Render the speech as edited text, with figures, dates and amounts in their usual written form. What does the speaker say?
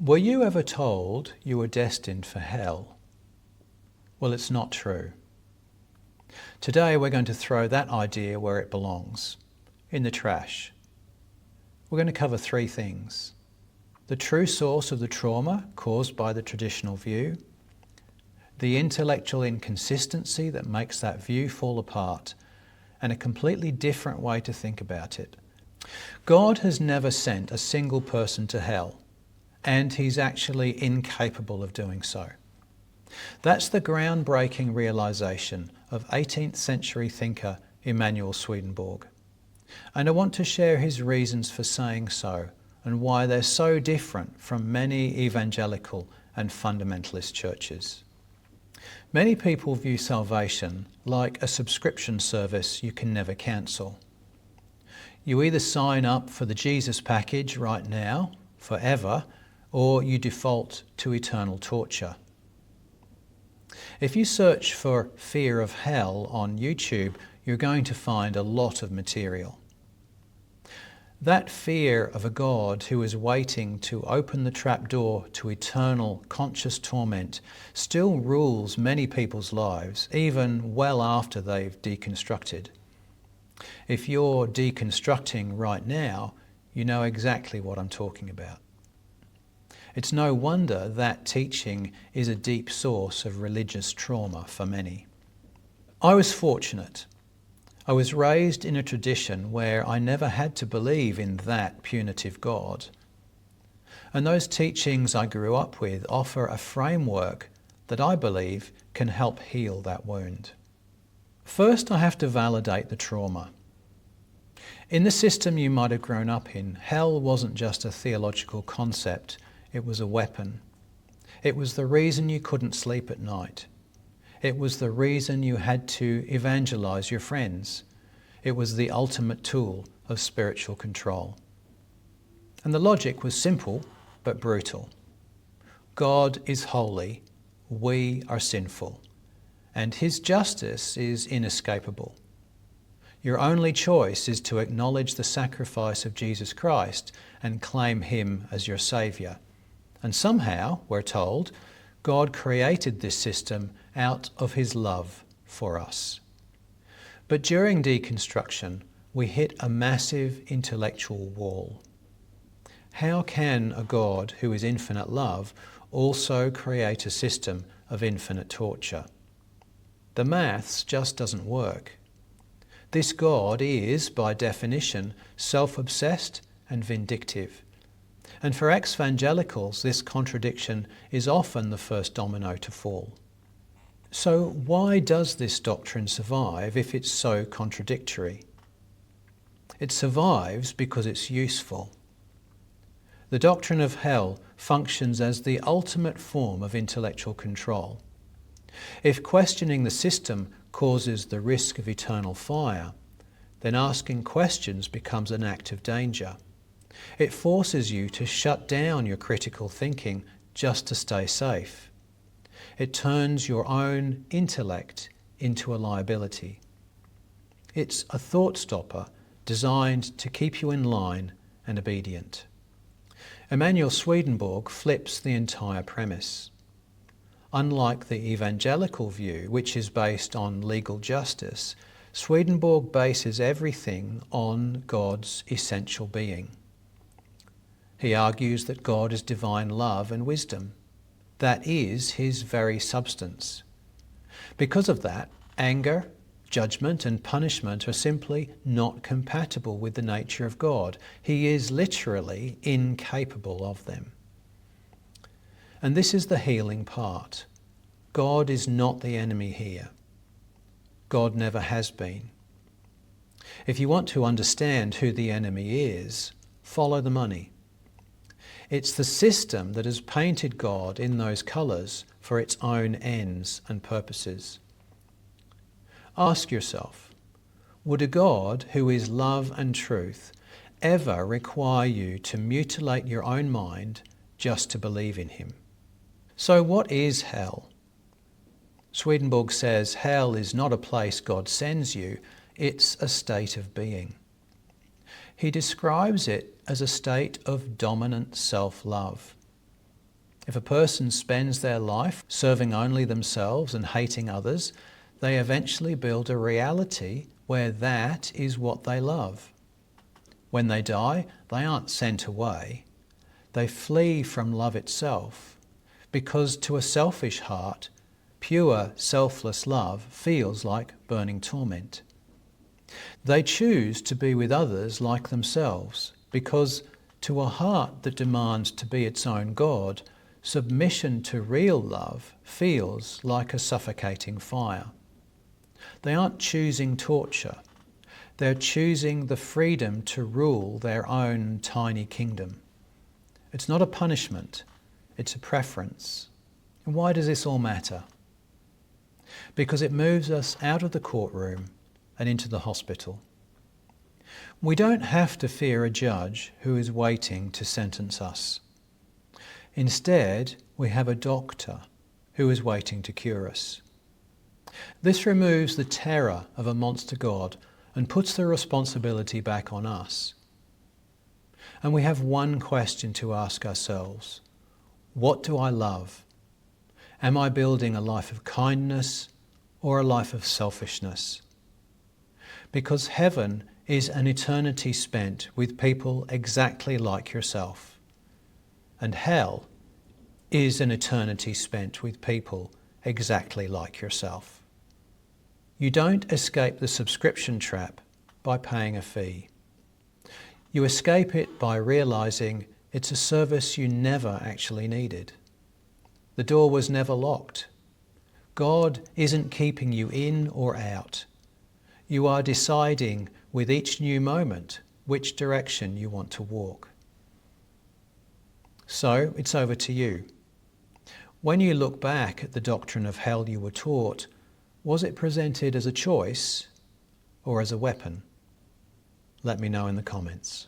Were you ever told you were destined for hell? Well, it's not true. Today we're going to throw that idea where it belongs, in the trash. We're going to cover three things: the true source of the trauma caused by the traditional view, the intellectual inconsistency that makes that view fall apart, and a completely different way to think about it. God has never sent a single person to hell, and he's actually incapable of doing so. That's the groundbreaking realization of 18th century thinker Emanuel Swedenborg. And I want to share his reasons for saying so and why they're so different from many evangelical and fundamentalist churches. Many people view salvation like a subscription service you can never cancel. You either sign up for the Jesus package right now, forever, or you default to eternal torture. If you search for fear of hell on YouTube, you're going to find a lot of material. That fear of a God who is waiting to open the trapdoor to eternal conscious torment still rules many people's lives, even well after they've deconstructed. If you're deconstructing right now, you know exactly what I'm talking about. It's no wonder that teaching is a deep source of religious trauma for many. I was fortunate. I was raised in a tradition where I never had to believe in that punitive God. And those teachings I grew up with offer a framework that I believe can help heal that wound. First, I have to validate the trauma. In the system you might have grown up in, hell wasn't just a theological concept. It was a weapon. It was the reason you couldn't sleep at night. It was the reason you had to evangelize your friends. It was the ultimate tool of spiritual control. And the logic was simple but brutal. God is holy, we are sinful, and his justice is inescapable. Your only choice is to acknowledge the sacrifice of Jesus Christ and claim him as your Saviour. And somehow, we're told, God created this system out of his love for us. But during deconstruction, we hit a massive intellectual wall. How can a God who is infinite love also create a system of infinite torture? The maths just doesn't work. This God is, by definition, self-obsessed and vindictive. And for exvangelicals, this contradiction is often the first domino to fall. So why does this doctrine survive if it's so contradictory? It survives because it's useful. The doctrine of hell functions as the ultimate form of intellectual control. If questioning the system causes the risk of eternal fire, then asking questions becomes an act of danger. It forces you to shut down your critical thinking just to stay safe. It turns your own intellect into a liability. It's a thought stopper designed to keep you in line and obedient. Emanuel Swedenborg flips the entire premise. Unlike the evangelical view, which is based on legal justice, Swedenborg bases everything on God's essential being. He argues that God is divine love and wisdom. That is his very substance. Because of that, anger, judgment and punishment are simply not compatible with the nature of God. He is literally incapable of them. And this is the healing part. God is not the enemy here. God never has been. If you want to understand who the enemy is, follow the money. It's the system that has painted God in those colours for its own ends and purposes. Ask yourself, would a God who is love and truth ever require you to mutilate your own mind just to believe in him? So what is hell? Swedenborg says hell is not a place God sends you, it's a state of being. He describes it as a state of dominant self-love. If a person spends their life serving only themselves and hating others, they eventually build a reality where that is what they love. When they die, they aren't sent away. They flee from love itself, because to a selfish heart, pure, selfless love feels like burning torment. They choose to be with others like themselves, because to a heart that demands to be its own God, submission to real love feels like a suffocating fire. They aren't choosing torture. They're choosing the freedom to rule their own tiny kingdom. It's not a punishment, it's a preference. And why does this all matter? Because it moves us out of the courtroom and into the hospital. We don't have to fear a judge who is waiting to sentence us. Instead, we have a doctor who is waiting to cure us. This removes the terror of a monster God and puts the responsibility back on us. And we have one question to ask ourselves. What do I love? Am I building a life of kindness or a life of selfishness? Because heaven is an eternity spent with people exactly like yourself. And hell is an eternity spent with people exactly like yourself. You don't escape the subscription trap by paying a fee. You escape it by realizing it's a service you never actually needed. The door was never locked. God isn't keeping you in or out. You are deciding with each new moment which direction you want to walk. So it's over to you. When you look back at the doctrine of hell you were taught, was it presented as a choice or as a weapon? Let me know in the comments.